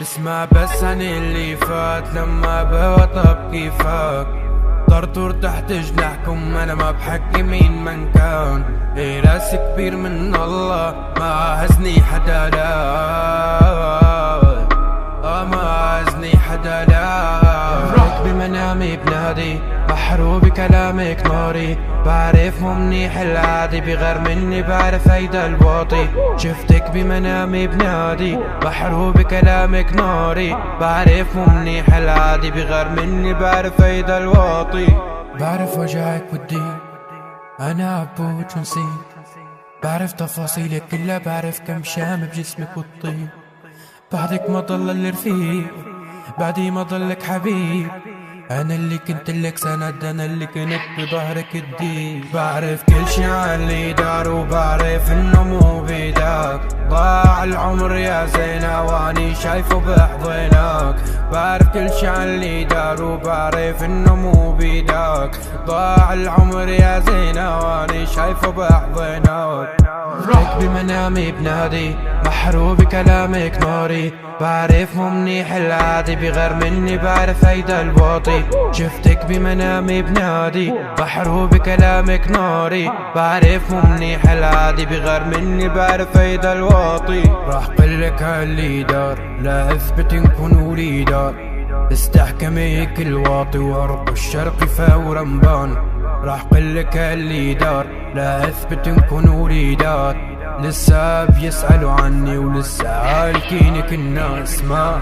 اسمع بس عن اللي فات لما بوطب كيفك طرطور تحت جناحكم. انا ما بحكي مين من كان، ايه راسي كبير من الله ما عزني حدا لا، ما عزني حدا لا. رحت بمنامي بنادي بحرو بكلامك ناري، بعرف مو منيح العادي بغير مني بعرف هيدا الواطي. شفتك بمنامي بنادي بحرو بكلامك ناري، بعرف مو منيح العادي بغير مني بعرف هيدا الواطي. بعرف وجعك ودي انا عبود شو نسيت، بعرف تفاصيلك كلها، بعرف كم شام بجسمك والطيب. بعدك ما ضل الرفيق، بعدي ما ضلك حبيب. انا اللي كنت لك سند، انا اللي كنت بظهرك الديب. بعرف كل شي عن اللي دار وبعرف انه مو بيدك. ضاع العمر يا زينة واني شايفه بحضنك. بعرف كل شي عن اللي دار وبعرف انه مو بيدك. ضاع العمر يا زينة واني شايفه بحضنك. رحت بمنامي بنادي بحرو بكلامك ناري، بعرف مو منيح العادي بغير مني بعرف هيدا الواطي. شفتك بمنامي بنادي بحرو بكلامك ناري، بعرف مو منيح العادي بغير مني بعرف هيدا الواطي. راح قلك هاللي دار لا اثبت نكون ولي دار، استحكمي كل واطي وارض الشرق فورا بان. راح قلك اللي دار لا اثبت نكون وليدات، لسه بيسألوا عني ولسه عالكينك الناس ما